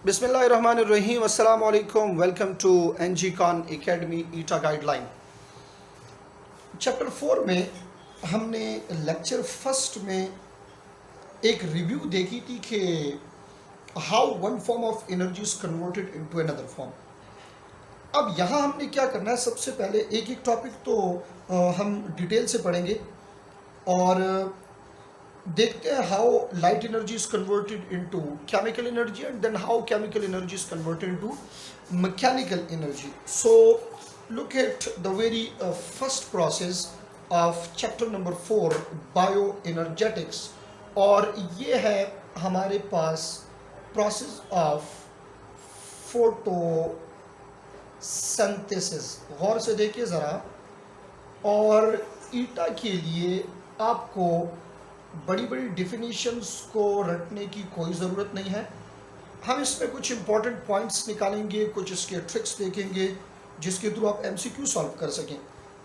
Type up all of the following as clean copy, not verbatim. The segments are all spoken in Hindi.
बिस्मिल्लाहिर्रहमानिर्रहीम अस्सलाम वालेकुम। Welcome to N G Khan academy ईटा गाइडलाइन। चैप्टर 4 में हमने लेक्चर फर्स्ट में एक रिव्यू देखी थी कि how one form of energy is converted into another form. अब यहाँ हमने क्या करना है, सबसे पहले एक एक टॉपिक तो हम डिटेल से पढ़ेंगे और देखते हैं how light energy is converted into chemical energy and then how chemical energy is converted into mechanical energy. So look at the very first process of chapter number 4 bioenergetics, और ये है हमारे पास प्रोसेस ऑफ फोटोसिंथेसिस। गौर से देखिए ज़रा, और ईटा के लिए आपको बड़ी बड़ी डिफिनीशंस को रटने की कोई ज़रूरत नहीं है। हम इसमें कुछ इंपॉर्टेंट पॉइंट्स निकालेंगे, कुछ इसके ट्रिक्स देखेंगे जिसके थ्रू आप एमसीक्यू सॉल्व कर सकें,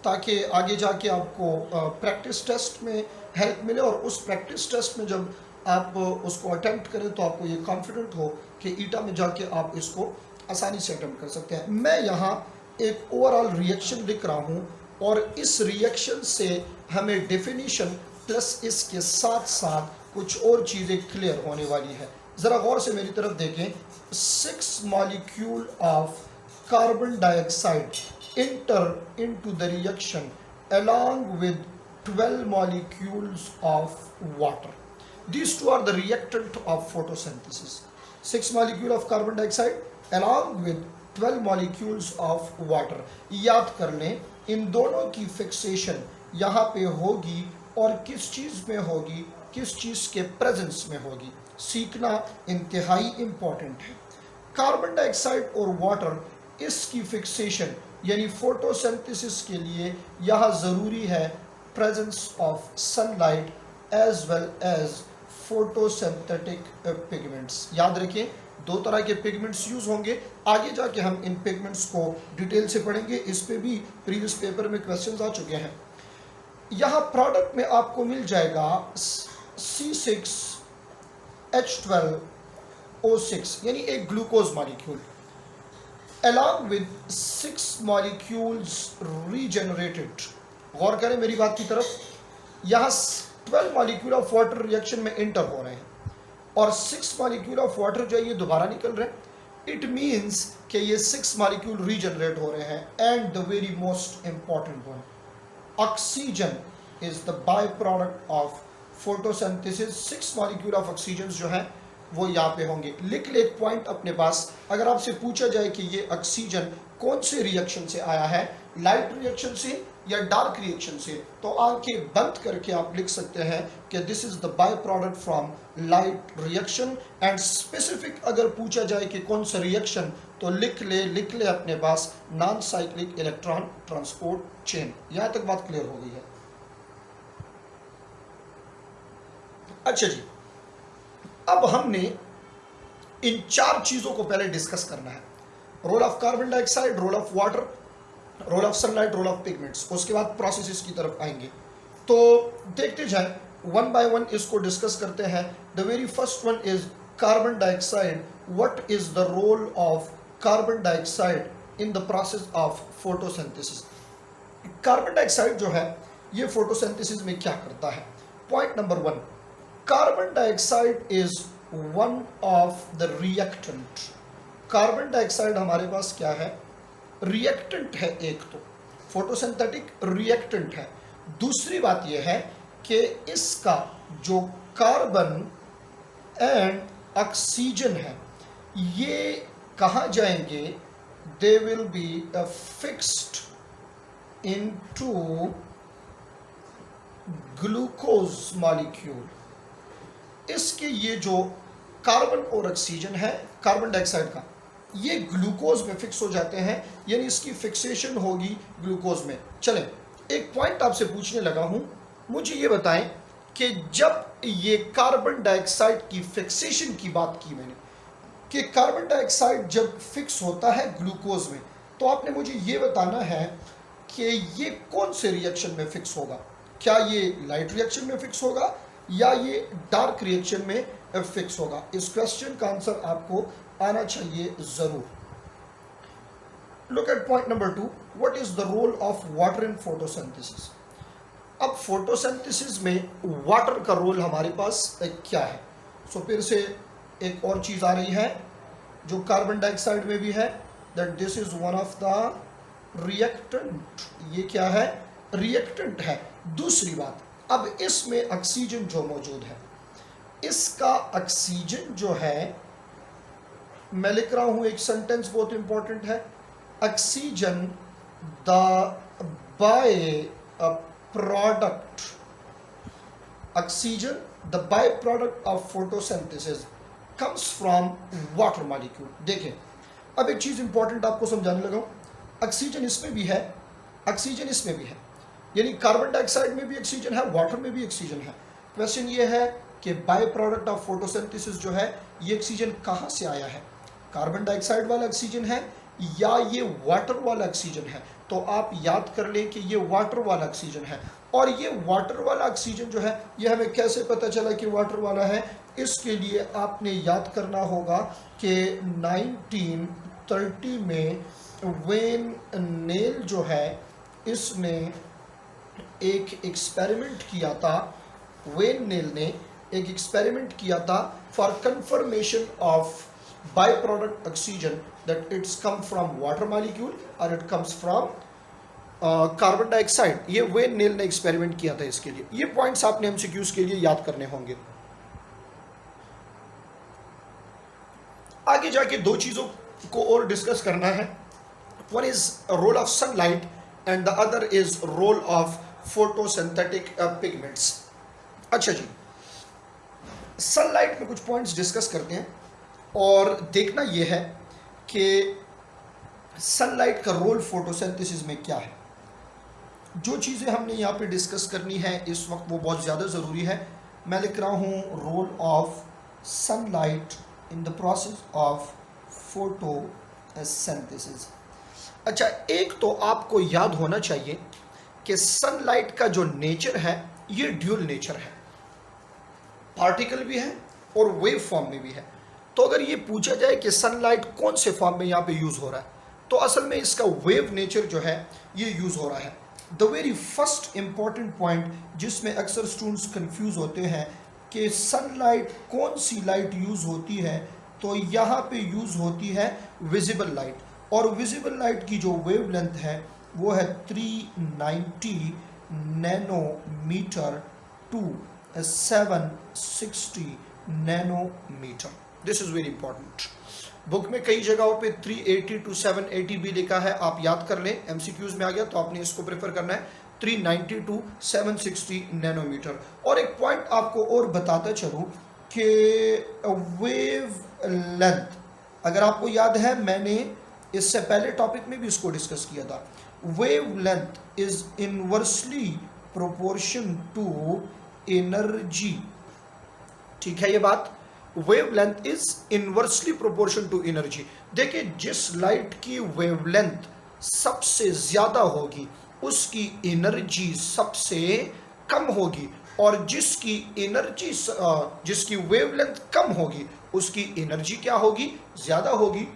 ताकि आगे जाके आपको प्रैक्टिस टेस्ट में हेल्प मिले, और उस प्रैक्टिस टेस्ट में जब आप उसको अटेम्प्ट करें तो आपको ये कॉन्फिडेंट हो कि ईटा में जाके आप इसको आसानी से अटेम्प्ट कर सकते हैं। मैं यहाँ एक ओवरऑल रिएक्शन लिख रहा हूँ, और इस रिएक्शन से हमें डेफिनीशन प्लस इसके साथ साथ कुछ और चीज़ें क्लियर होने वाली है। ज़रा गौर से मेरी तरफ देखें। 6 molecule of carbon dioxide enter into the reaction along with 12 molecules of water. These two are the reactant of photosynthesis. 6 molecule of carbon dioxide along with 12 molecules of water. याद कर लें, इन दोनों की फिक्सेशन यहाँ पे होगी और किस चीज़ में होगी, किस चीज़ के प्रेजेंस में होगी, सीखना इंतहाई इम्पॉर्टेंट है। कार्बन डाइऑक्साइड और वाटर, इसकी फिक्सेशन यानी फोटोसिंथेसिस के लिए यहाँ ज़रूरी है presence of sunlight as well as photosynthetic pigments. याद रखें, दो तरह के पिगमेंट्स यूज़ होंगे। आगे जाके हम इन पिगमेंट्स को डिटेल से पढ़ेंगे, इस पे भी प्रीवियस पेपर में क्वेश्चंस आ चुके हैं। यहाँ प्रोडक्ट में आपको मिल जाएगा C6H12O6 यानी एक glucose molecule, along with 6 molecules regenerated। गौर करें मेरी बात की तरफ, यहाँ 12 molecule ऑफ वाटर रिएक्शन में इंटर हो रहे हैं और 6 molecule ऑफ वाटर जो है ये दोबारा निकल रहे हैं। इट मीन्स कि ये 6 molecule रीजनरेट हो रहे हैं। And the very most important one, oxygen is the by product of photosynthesis. 6 molecule of oxygen जो है वो यहाँ पे होंगे। लिख ले एक पॉइंट अपने पास, अगर आपसे पूछा जाए कि ये ऑक्सीजन कौन से रिएक्शन से आया है, लाइट रिएक्शन से या डार्क रिएक्शन से, तो आंखें बंद करके आप लिख सकते हैं कि this is the by product from light reaction. And specific अगर पूछा जाए कि कौन सा रिएक्शन, तो लिख ले अपने पास non cyclic electron transport chain. यहाँ तक बात क्लियर हो गई है। अच्छा जी, अब हमने इन 4 चीज़ों को पहले डिस्कस करना है। Role of carbon dioxide, role of water, role of sunlight, role of pigments. उसके बाद प्रोसेसेस की तरफ आएंगे। तो देखते जाएं, वन बाय वन इसको डिस्कस करते हैं। The very first one is carbon dioxide. What is the role of carbon dioxide in the process of photosynthesis. Carbon dioxide जो है ये फोटोसिंथेसिस में क्या करता है। Point number 1, carbon dioxide is one of the reactant. Carbon dioxide हमारे पास क्या है, रिएक्टेंट है। एक तो फोटोसिंथेटिक रिएक्टेंट है। दूसरी बात यह है कि इसका जो कार्बन एंड ऑक्सीजन है ये कहाँ जाएंगे, they will be fixed into glucose molecule. इसके ये जो कार्बन और ऑक्सीजन है कार्बन डाइऑक्साइड का, ये ग्लूकोज में फिक्स हो जाते हैं, यानी इसकी फिक्सेशन होगी ग्लूकोज में। चलें, एक पॉइंट आपसे पूछने लगा हूं, मुझे ये बताएं कि जब ये कार्बन डाइऑक्साइड की फिक्सेशन की बात की मैंने, कि कार्बन डाइऑक्साइड जब फिक्स होता है ग्लूकोज में, तो आपने मुझे ये बताना है कि ये कौन से रिएक्शन में फिक्स होगा। क्या ये लाइट रिएक्शन में फिक्स होगा या ये डार्क रिएक्शन में फिक्स होगा। इस क्वेश्चन का आंसर आपको आना चाहिए जरूर। Look at point number 2, what is the role of water in photosynthesis. अब फोटोसिंथेसिस में वाटर का रोल हमारे पास क्या है। सो फिर से एक और चीज आ रही है जो कार्बन डाइऑक्साइड में भी है, that this is one of the reactant. ये क्या है, रिएक्टेंट है। दूसरी बात, अब इसमें ऑक्सीजन जो मौजूद है, इसका ऑक्सीजन जो है, मैं लिख रहा हूं एक सेंटेंस बहुत इंपॉर्टेंट है, oxygen the by product, oxygen the by product of photosynthesis comes from water molecule. देखें, अब एक चीज इंपॉर्टेंट आपको समझाने लगा हूं, ऑक्सीजन इसमें भी है, ऑक्सीजन इसमें भी है, यानी कार्बन डाइऑक्साइड में भी ऑक्सीजन है, वाटर में भी ऑक्सीजन है। क्वेश्चन ये है कि बाय प्रोडक्ट ऑफ फोटोसिंथेसिस जो है, ये ऑक्सीजन कहाँ से आया है, कार्बन डाइऑक्साइड वाला ऑक्सीजन है या ये वाटर वाला ऑक्सीजन है। तो आप याद कर लें कि ये वाटर वाला ऑक्सीजन है। और ये वाटर वाला ऑक्सीजन जो है, ये हमें कैसे पता चला कि वाटर वाला है, इसके लिए आपने याद करना होगा कि 1930 में वेन नेल जो है, इसने एक एक्सपेरिमेंट किया था, वेन नेल ने एक एक्सपेरिमेंट किया था for confirmation of by product oxygen that it's come from water molecule और it comes from carbon dioxide. ये वेन नेल ने एक्सपेरिमेंट किया था इसके लिए। ये पॉइंट्स आपने एमसीक्यूज के लिए याद करने होंगे। आगे जाके दो चीजों को और डिस्कस करना है, one is role of sunlight and the other is role of photosynthetic pigments. अच्छा जी, सनलाइट में कुछ पॉइंट्स डिस्कस करते हैं और देखना यह है कि सनलाइट का रोल फोटोसिंथेसिस में क्या है। जो चीज़ें हमने यहाँ पे डिस्कस करनी है इस वक्त वो बहुत ज़्यादा ज़रूरी है। मैं लिख रहा हूँ role of sunlight in the process of photosynthesis. अच्छा, एक तो आपको याद होना चाहिए कि सनलाइट का जो नेचर है ये ड्यूल नेचर है, पार्टिकल भी है और वेव फॉर्म में भी है। तो अगर ये पूछा जाए कि सनलाइट कौन से फॉर्म में यहाँ पे यूज़ हो रहा है, तो असल में इसका वेव नेचर जो है ये यूज़ हो रहा है। The very first important point जिसमें अक्सर स्टूडेंट्स कंफ्यूज होते हैं कि सनलाइट कौन सी लाइट यूज़ होती है, तो यहाँ पे यूज़ होती है विजिबल लाइट। और विजिबल लाइट की जो वेवलेंथ है वो है 390 nanometer to 760 nanometer. This is very important. Book में कई जगहों पे 380 टू 780 भी लिखा है, आप याद कर लें। एमसीक्यूज में आ गया तो आपने इसको प्रेफर करना है, 390 टू 760 नैनोमीटर। और एक पॉइंट आपको और बताता चलूँ कि वेव लेंथ, अगर आपको याद है मैंने इससे पहले टॉपिक में भी इसको डिस्कस किया था, wavelength is inversely proportion to energy. ठीक है ये बात, wavelength is inversely proportion to energy. देखिए, जिस लाइट की वेवलेंथ सबसे ज्यादा होगी उसकी एनर्जी सबसे कम होगी, और जिसकी वेवलेंथ कम होगी उसकी एनर्जी क्या होगी, ज्यादा होगी।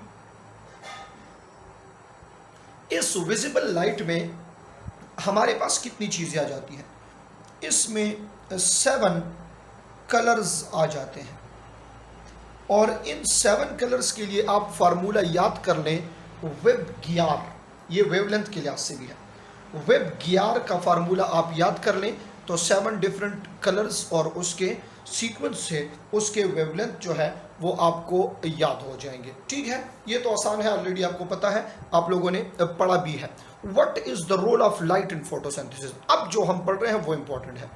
इस विजिबल लाइट में हमारे पास कितनी चीजें आ जाती हैं, इसमें 7 कलर्स आ जाते हैं। और इन 7 कलर्स के लिए आप फार्मूला याद कर लें, वेब गियार, ये वेवलेंथ के लिहाज से भी है, वेब गियार का फार्मूला आप याद कर लें तो 7 डिफरेंट कलर्स और उसके सीक्वेंस से उसके वेवलेंथ जो है वो आपको याद हो जाएंगे। ठीक है, ये तो आसान है, ऑलरेडी आपको पता है, आप लोगों ने पढ़ा भी है। What is the role of light in photosynthesis, अब जो हम पढ़ रहे हैं वो इंपॉर्टेंट है।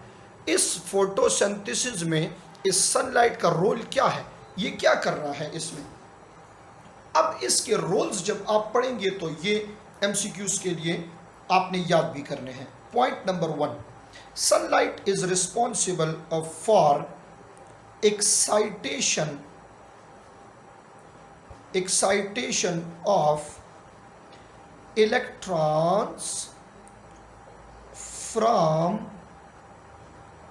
इस फोटोसिंथेसिस में इस सनलाइट का रोल क्या है, ये क्या कर रहा है इसमें। अब इसके रोल्स जब आप पढ़ेंगे तो ये एमसीक्यूज के लिए आपने याद भी करने हैं। Point number 1, sunlight is responsible for excitation of electrons from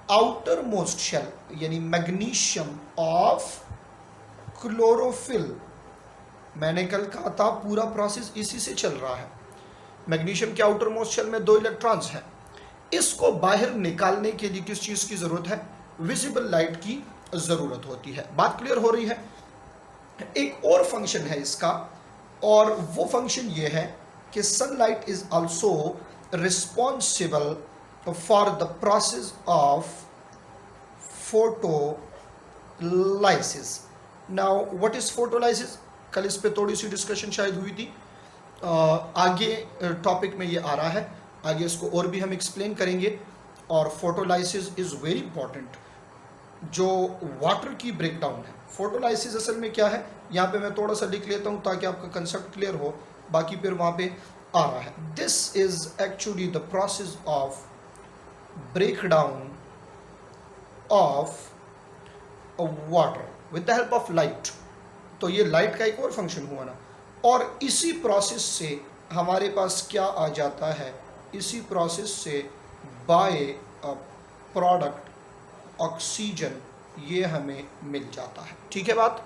outermost shell यानी मैग्नीशियम ऑफ क्लोरोफिल। मैंने कल कहा था पूरा प्रोसेस इसी से चल रहा है। मैग्नीशियम के आउटर मोस्ट शेल में 2 इलेक्ट्रॉन्स हैं। इसको बाहर निकालने के लिए किस चीज की जरूरत है? विजिबल लाइट की जरूरत होती है। बात क्लियर हो रही है? एक और फंक्शन है इसका, और वो फंक्शन ये है कि sunlight is also responsible for the process of photolysis. Now what is photolysis? कल इस पे थोड़ी सी डिस्कशन शायद हुई थी। आगे टॉपिक में ये आ रहा है, आगे इसको और भी हम एक्सप्लेन करेंगे। और फोटोलाइसिस इज वेरी इंपॉर्टेंट। जो वाटर की ब्रेकडाउन है, फोटोलाइसिस असल में क्या है, यहाँ पे मैं थोड़ा सा लिख लेता हूँ ताकि आपका कंसेप्ट क्लियर हो, बाकी फिर वहाँ पे आ रहा है। This is actually the process of breakdown of water with the help of light. तो ये लाइट का एक और फंक्शन हुआ ना, और इसी प्रोसेस से हमारे पास क्या आ जाता है, इसी प्रोसेस से बाय प्रोडक्ट ऑक्सीजन ये हमें मिल जाता है। ठीक है बात?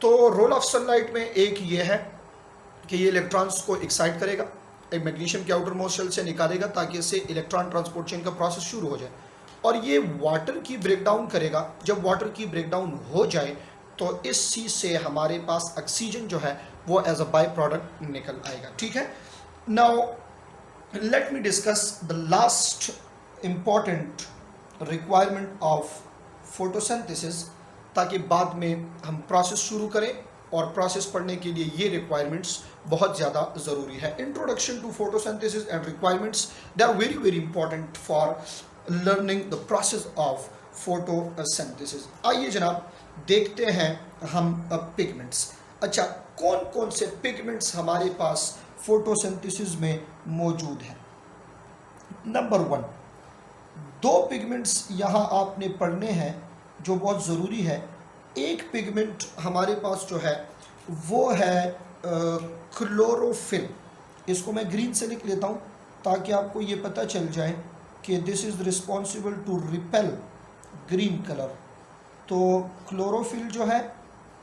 तो रोल ऑफ सनलाइट में एक ये है कि ये इलेक्ट्रॉन्स को एक्साइट करेगा, एक मैग्नीशियम के आउटर मोस्ट शेल से निकालेगा ताकि इससे इलेक्ट्रॉन ट्रांसपोर्ट चेन का प्रोसेस शुरू हो जाए, और ये वाटर की ब्रेकडाउन करेगा। जब वाटर की ब्रेकडाउन हो जाए तो इस चीज से हमारे पास ऑक्सीजन जो है वो एज अ बाय प्रोडक्ट निकल आएगा। ठीक है? Now let me discuss the last important requirement of photosynthesis, ताकि बाद में हम प्रोसेस शुरू करें, और प्रोसेस पढ़ने के लिए ये रिक्वायरमेंट्स बहुत ज़्यादा ज़रूरी है। Introduction to photosynthesis and requirements, they are very very important for learning the process of photosynthesis. आइए जनाब देखते हैं हम पिगमेंट्स। अच्छा, कौन कौन से पिगमेंट्स हमारे पास फोटोसिंथेसिस में मौजूद हैं? नंबर 1, 2 पिगमेंट्स यहाँ आपने पढ़ने हैं जो बहुत ज़रूरी है। एक पिगमेंट हमारे पास जो है वो है क्लोरोफिल। इसको मैं ग्रीन से लिख लेता हूँ ताकि आपको ये पता चल जाए कि this is responsible to repel green colour. तो क्लोरोफिल जो है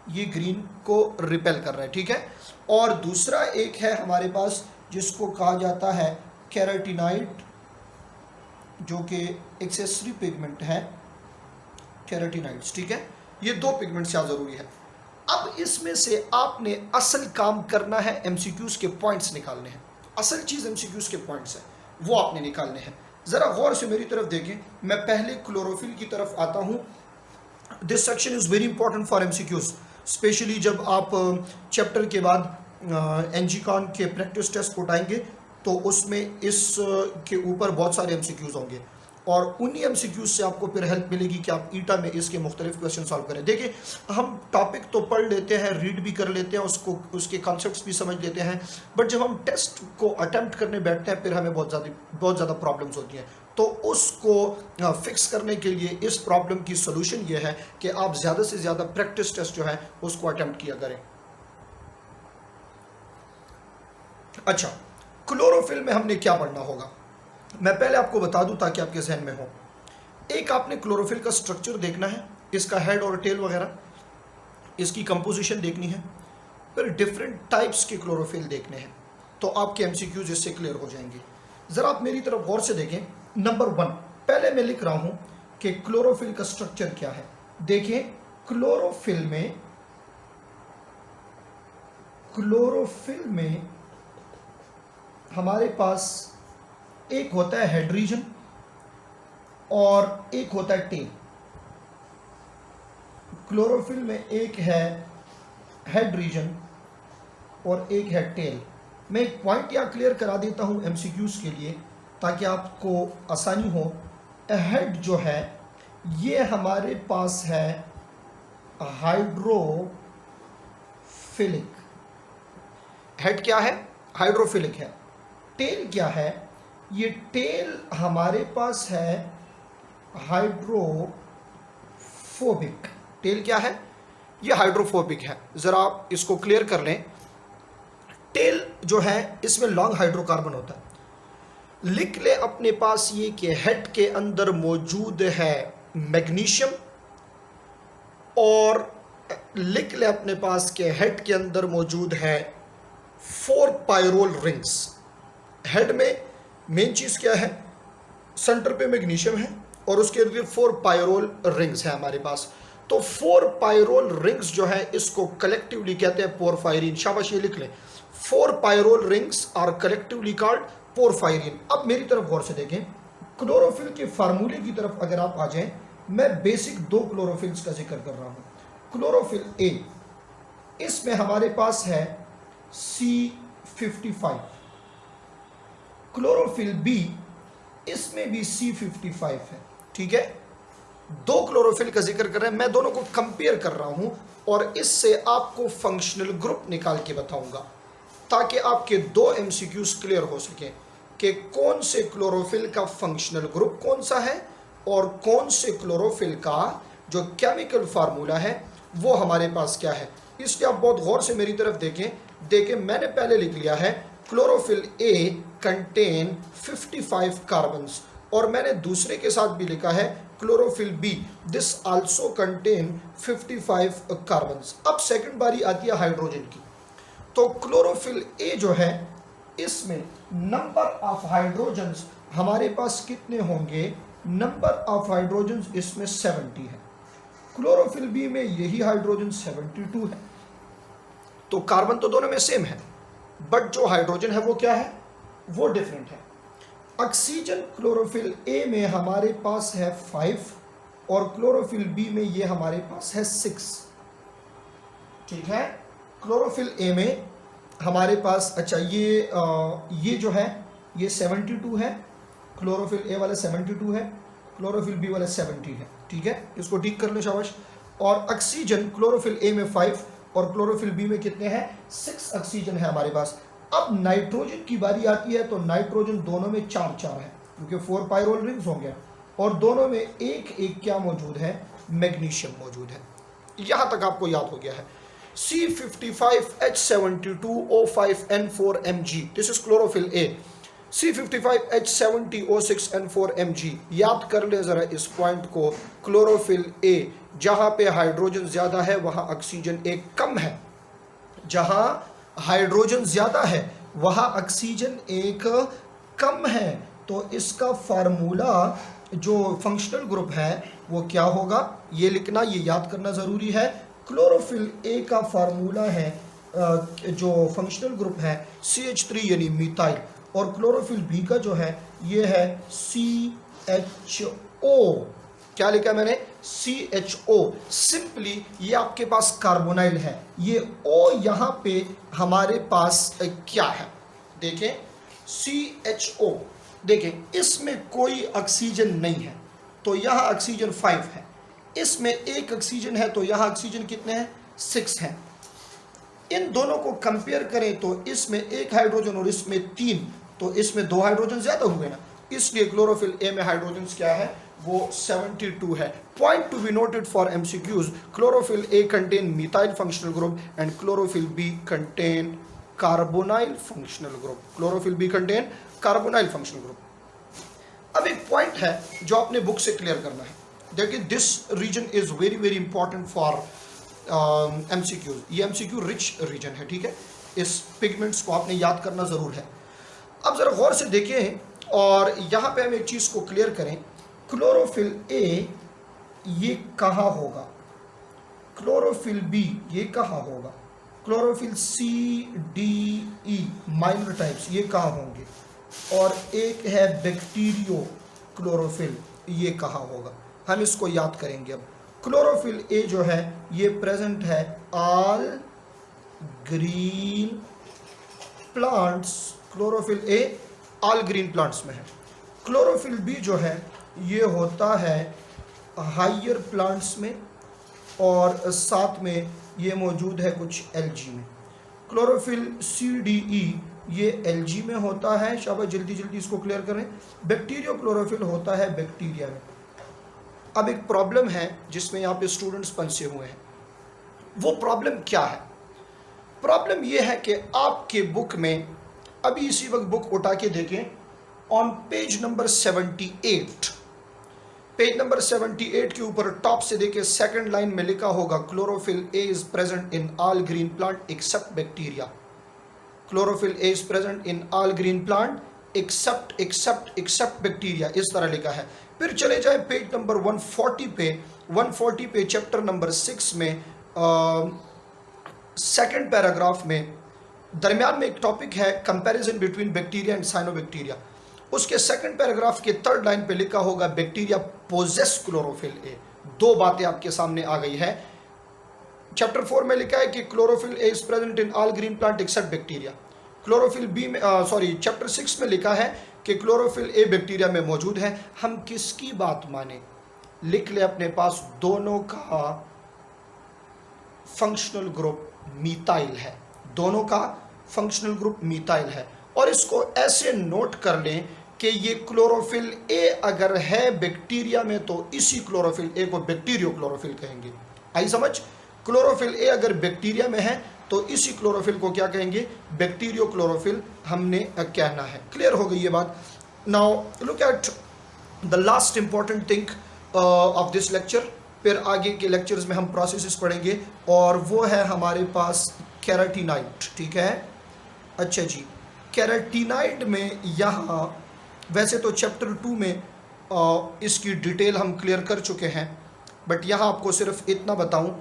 ये ग्रीन को रिपेल कर रहा है। ठीक है? और दूसरा एक है हमारे पास जिसको कहा जाता है केराटिनाइड, जो कि एक्सेसरी पिगमेंट है, केराटिनाइड्स। ठीक है? ये 2 पिगमेंट्स यहाँ ज़रूरी है। अब इसमें से आपने असल काम करना है, एमसीक्यूज के पॉइंट्स निकालने हैं। असल चीज़ एमसीक्यूज के पॉइंट्स है, वो आपने निकालने हैं। ज़रा गौर से मेरी तरफ देखें, मैं पहले क्लोरोफिल की तरफ आता हूँ। This section is very important for MCQs, specially जब आप चैप्टर के बाद एनजीकॉन के प्रैक्टिस टेस्ट उठाएंगे तो उसमें इस के ऊपर बहुत सारे एमसीक्यूज होंगे, और उन्हीं एमसीक्यूज से आपको फिर हेल्प मिलेगी कि आप ईटा में इसके मुख्तलिफ क्वेश्चन सॉल्व करें। देखिए, हम टॉपिक तो पढ़ लेते हैं, रीड भी कर लेते हैं, उसको उसके कॉन्सेप्ट्स भी समझ लेते हैं, बट जब हम टेस्ट को अटेम्प्ट करने बैठते हैं फिर हमें बहुत ज़्यादा प्रॉब्लम्स होती हैं। तो उसको फिक्स करने के लिए इस प्रॉब्लम की सोल्यूशन ये है कि आप ज़्यादा से ज़्यादा प्रैक्टिस टेस्ट जो है उसको अटेम्प्ट किया करें। अच्छा, क्लोरोफिल में हमने क्या पढ़ना होगा, मैं पहले आपको बता दूं ताकि आपके जहन में हो। एक आपने क्लोरोफिल का स्ट्रक्चर देखना है, इसका हेड और टेल वगैरह, इसकी कंपोजिशन देखनी है, फिर डिफरेंट टाइप्स के क्लोरोफिल देखने हैं, तो आपके एमसीक्यूज इससे क्लियर हो जाएंगे। ज़रा आप मेरी तरफ गौर से देखें। नंबर 1, पहले मैं लिख रहा हूं कि क्लोरोफिल का स्ट्रक्चर क्या है। देखिए, क्लोरोफिल में हमारे पास एक होता है हेड रीजन और एक होता है टेल। क्लोरोफिल में एक है हेड रीजन और एक है टेल। मैं एक पॉइंट यहाँ क्लियर करा देता हूँ एमसीक्यूज के लिए ताकि आपको आसानी हो। हेड जो है ये हमारे पास है हाइड्रोफिलिक। हेड क्या है? हाइड्रोफिलिक है। टेल क्या है? ये टेल हमारे पास है हाइड्रोफोबिक। टेल क्या है? ये हाइड्रोफोबिक है। ज़रा आप इसको क्लियर कर लें। टेल जो है इसमें लॉन्ग हाइड्रोकार्बन होता है। लिख ले अपने पास ये कि हेड के अंदर मौजूद है मैग्नीशियम, और लिख ले अपने पास कि हेड के अंदर मौजूद है 4 पायरोल रिंग्स। हेड में मेन चीज़ क्या है, सेंटर पे मैग्नीशियम है और उसके इर्द गिर्द 4 पायरोल रिंग्स है हमारे पास। तो 4 पायरोल रिंग्स जो है इसको कलेक्टिवली कहते हैं पोरफायरिन। शाबाश, ये लिख लें, 4 pyrrole rings are collectively called porphyrin. अब मेरी तरफ गौर से देखें, क्लोरोफिल के फार्मूले की तरफ अगर आप आ जाएं, मैं बेसिक 2 क्लोरोफिल्स का जिक्र कर रहा हूं। क्लोरोफिल ए, इसमें हमारे पास है C55। क्लोरोफिल बी, इसमें भी C55 है। ठीक है, 2 क्लोरोफिल का जिक्र कर रहे हैं, मैं दोनों को कंपेयर कर रहा हूं और इससे आपको फंक्शनल ग्रुप निकाल के बताऊंगा ताकि आपके 2 MCQs क्लियर हो सके कि कौन से क्लोरोफिल का फंक्शनल ग्रुप कौन सा है और कौन से क्लोरोफिल का जो केमिकल फार्मूला है वो हमारे पास क्या है। इसलिए आप बहुत गौर से मेरी तरफ देखें, मैंने पहले लिख लिया है क्लोरोफिल ए कंटेन 55 कार्बन्स, और मैंने दूसरे के साथ भी लिखा है chlorophyll B, this also contain 55 carbons. अब सेकंड बारी आती है हाइड्रोजन की। तो क्लोरोफिल ए जो है, इसमें नंबर ऑफ हाइड्रोजन्स हमारे पास कितने होंगे, नंबर ऑफ हाइड्रोजन्स इसमें 70 है। क्लोरोफिल बी में यही हाइड्रोजन 72 है। तो कार्बन तो दोनों में सेम है, बट जो हाइड्रोजन है वो क्या है, वो डिफरेंट है। ऑक्सीजन क्लोरोफिल ए में हमारे पास है 5 और क्लोरोफिल बी में ये हमारे पास है 6। ठीक है, क्लोरोफिल ए में हमारे पास, अच्छा ये जो है ये 72 है, क्लोरोफिल ए वाला 72 है, क्लोरोफिल बी वाला 70 है। ठीक है, इसको ठीक कर लो, शाबाश। और ऑक्सीजन क्लोरोफिल ए में 5 और क्लोरोफिल बी में कितने हैं, 6 ऑक्सीजन है हमारे पास। अब नाइट्रोजन की बारी आती है, तो नाइट्रोजन दोनों में 4 है क्योंकि 4 पायरोल रिंग्स होंगे और दोनों में एक क्या मौजूद है, मैग्नीशियम मौजूद है। यहां तक आपको याद हो गया है। C55H72O5N4Mg, this is chlorophyll A. C55H70O6N4Mg, याद कर ले जरा इस पॉइंट को, क्लोरोफिल ए जहां पे हाइड्रोजन ज्यादा है वहां ऑक्सीजन एक कम है, जहां हाइड्रोजन ज्यादा है वहां ऑक्सीजन एक कम है। तो इसका फार्मूला जो फंक्शनल ग्रुप है वो क्या होगा, ये लिखना, ये याद करना ज़रूरी है। क्लोरोफिल ए का फार्मूला है जो फंक्शनल ग्रुप है CH3 यानी मीथाइल, और क्लोरोफिल बी का जो है ये है CHO। क्या लिखा मैंने, CHO। सिंपली ये आपके पास कार्बोनाइल है, ये O यहाँ पे हमारे पास क्या है, देखें CHO, देखें इसमें कोई ऑक्सीजन नहीं है तो यहाँ ऑक्सीजन 5 है, इसमें एक ऑक्सीजन है तो यहाँ ऑक्सीजन कितने हैं, 6 हैं। इन दोनों को कंपेयर करें तो इसमें 1 हाइड्रोजन और इसमें 3, तो इसमें 2 हाइड्रोजन ज्यादा हुए ना, इसलिए क्लोरोफिल ए में हाइड्रोजन क्या है, वो 72 है। Point to be noted for MCQs, chlorophyll A contain methyl functional group and chlorophyll B contain carbonyl functional group. Chlorophyll B contain carbonyl functional group. अब एक पॉइंट है जो आपने बुक से क्लियर करना है, देखिए this region is very very important for MCQ। ये MCQ रिच रीजन है, ठीक है, इस पिगमेंट्स को आपने याद करना ज़रूर है। अब ज़रा गौर से देखें और यहाँ पे हम एक चीज़ को क्लियर करें, क्लोरोफिल ए ये कहाँ होगा, क्लोरोफिल बी ये कहाँ होगा, chlorophyll C, D, E minor types ये कहाँ होंगे, और एक है बैक्टीरियो क्लोरोफिल, ये कहाँ होगा, हम इसको याद करेंगे। अब क्लोरोफिल ए जो है ये प्रेजेंट है all green plants, chlorophyll A all green plants में है। क्लोरोफिल बी जो है ये होता है हाइयर प्लांट्स में और साथ में ये मौजूद है कुछ एल्गी में। क्लोरोफिल CDE ये एल्गी में होता है, शाबाश जल्दी जल्दी इसको क्लियर करें। बैक्टीरियो क्लोरोफिल होता है बैक्टीरिया में। अब एक प्रॉब्लम है जिसमें यहाँ पे स्टूडेंट्स फंसे हुए हैं, वो प्रॉब्लम क्या है, प्रॉब्लम ये है कि आपके बुक में, अभी इसी वक्त बुक उठा के देखें, on page number 78, page number 78 के ऊपर टॉप से देखिए सेकंड लाइन में लिखा होगा chlorophyll A is present in all green plant except bacteria. Chlorophyll A is present in all green plant except bacteria, इस तरह लिखा है। फिर चले जाए पेज नंबर 140 पे चैप्टर नंबर 6 में सेकंड पैराग्राफ में दरमियान में एक टॉपिक है comparison between bacteria and cyanobacteria. उसके सेकंड पैराग्राफ के थर्ड लाइन पे लिखा होगा बैक्टीरिया पोजेस क्लोरोफिल ए। दो बातें आपके सामने आ गई है। चैप्टर 4 में लिखा है कि chlorophyll A is present in all green plant except bacteria. Chlorophyll B में चैप्टर 6 में लिखा है कि क्लोरोफिल ए बैक्टीरिया में मौजूद है। हम किसकी बात माने? लिख ले अपने पास, दोनों का फंक्शनल ग्रुप मीथाइल है, दोनों का फंक्शनल ग्रुप मीथाइल है। और इसको ऐसे नोट कर लें कि ये क्लोरोफिल ए अगर है बैक्टीरिया में तो इसी क्लोरोफिल ए को बैक्टीरियो क्लोरोफिल कहेंगे। आई समझ? क्लोरोफिल ए अगर बैक्टीरिया में है तो इसी क्लोरोफिल को क्या कहेंगे? बैक्टीरियो क्लोरोफिल हमने कहना है। क्लियर हो गई ये बात? Now look at the last important thing of this lecture. फिर आगे के लेक्चर्स में हम प्रोसेसेस पढ़ेंगे और वो है हमारे पास केराटिनाइड। ठीक है, अच्छा जी, केराटिनाइड में यहाँ वैसे तो चैप्टर 2 में इसकी डिटेल हम क्लियर कर चुके हैं, बट यहाँ आपको सिर्फ इतना बताऊं,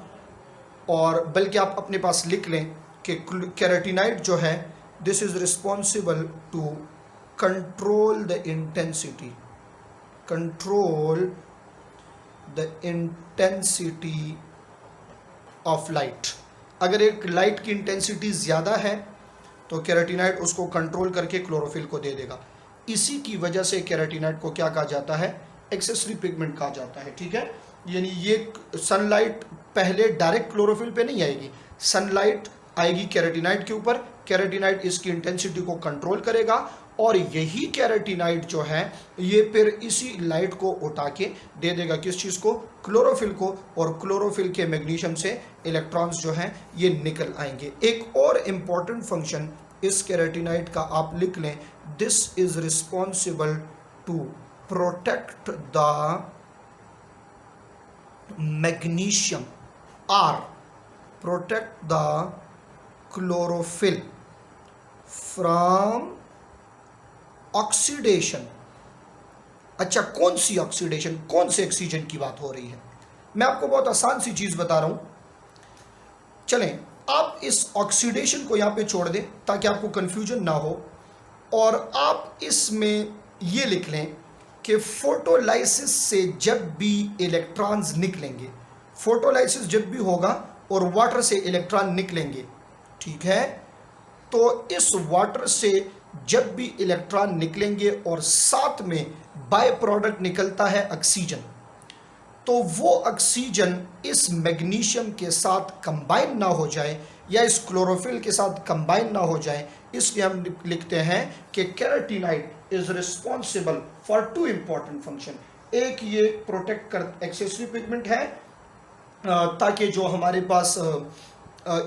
और बल्कि आप अपने पास लिख लें कि केराटिनाइड जो है this is responsible to control the intensity, control the intensity of light. अगर एक लाइट की इंटेंसिटी ज़्यादा है तो केराटिनाइड उसको कंट्रोल करके क्लोरोफिल को दे देगा। इसी की वजह से केराटिनाइड को क्या कहा जाता है? एक्सेसरी पिगमेंट कहा जाता है। ठीक है, यानी ये सनलाइट पहले डायरेक्ट क्लोरोफिल पे नहीं आएगी, सनलाइट आएगी केराटिनाइड के ऊपर, केराटिनाइड इसकी इंटेंसिटी को कंट्रोल करेगा और यही केराटिनाइड जो है ये फिर इसी लाइट को उठा के दे देगा किस चीज़ को? क्लोरोफिल को, और क्लोरोफिल के मैग्नीशियम से इलेक्ट्रॉन्स जो हैं ये निकल आएंगे। एक और इम्पॉर्टेंट फंक्शन इस केराटिनाइड का आप लिख लें, this is responsible to protect the magnesium or, protect the chlorophyll from oxidation. अच्छा, कौन सी ऑक्सीडेशन? कौन से ऑक्सीजन की बात हो रही है? मैं आपको बहुत आसान सी चीज बता रहा हूं, चलें आप इस ऑक्सीडेशन को यहां पे छोड़ दें ताकि आपको कंफ्यूजन ना हो, और आप इसमें ये लिख लें कि फोटोलाइसिस से जब भी इलेक्ट्रॉन्स निकलेंगे, फोटोलाइसिस जब भी होगा और वाटर से इलेक्ट्रॉन निकलेंगे, ठीक है, तो इस वाटर से जब भी इलेक्ट्रॉन निकलेंगे और साथ में बाय प्रोडक्ट निकलता है ऑक्सीजन, तो वो ऑक्सीजन इस मैग्नीशियम के साथ कंबाइन ना हो जाए या इस क्लोरोफिल के साथ कंबाइन ना हो जाए, इसलिए हम लिखते हैं कि carotenoid is responsible for two important function. एक ये प्रोटेक्ट कर एक्सेसरी पिगमेंट है ताकि जो हमारे पास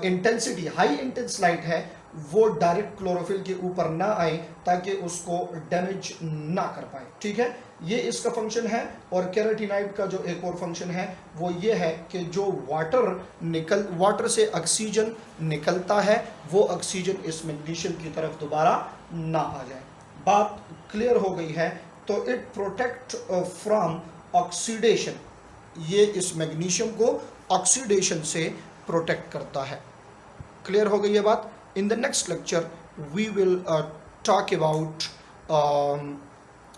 इंटेंसिटी हाई इंटेंस लाइट है वो डायरेक्ट क्लोरोफिल के ऊपर ना आए ताकि उसको डैमेज ना कर पाए। ठीक है, ये इसका फंक्शन है। और केराटिनाइड का जो एक और फंक्शन है वो ये है कि जो वाटर से ऑक्सीजन निकलता है वो ऑक्सीजन इस मैग्नीशियम की तरफ दोबारा ना आ जाए। बात क्लियर हो गई है? तो इट प्रोटेक्ट फ्रॉम ऑक्सीडेशन, ये इस मैग्नीशियम को ऑक्सीडेशन से प्रोटेक्ट करता है। क्लियर हो गई ये बात? In the next lecture, we will talk about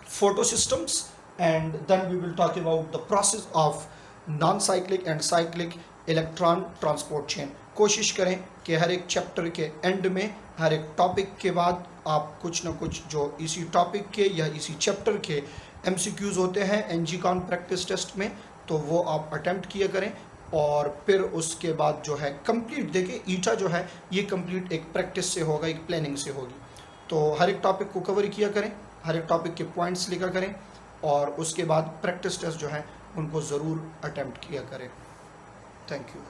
photosystems, and then we will talk about the process of non-cyclic and cyclic electron transport chain. कोशिश करें कि हर एक चैप्टर के एंड में, हर एक टॉपिक के बाद आप कुछ ना कुछ जो इसी टॉपिक के या इसी चैप्टर के MCQs होते हैं NGCON प्रैक्टिस टेस्ट में, तो वो आप अटेम्प्ट किया करें। और फिर उसके बाद जो है कंप्लीट देखिए, ईटा जो है ये कंप्लीट एक प्रैक्टिस से होगा, एक प्लानिंग से होगी। तो हर एक टॉपिक को कवर किया करें, हर एक टॉपिक के पॉइंट्स लिखा करें, और उसके बाद प्रैक्टिस टेस्ट जो है उनको ज़रूर अटेम्प्ट किया करें। Thank you.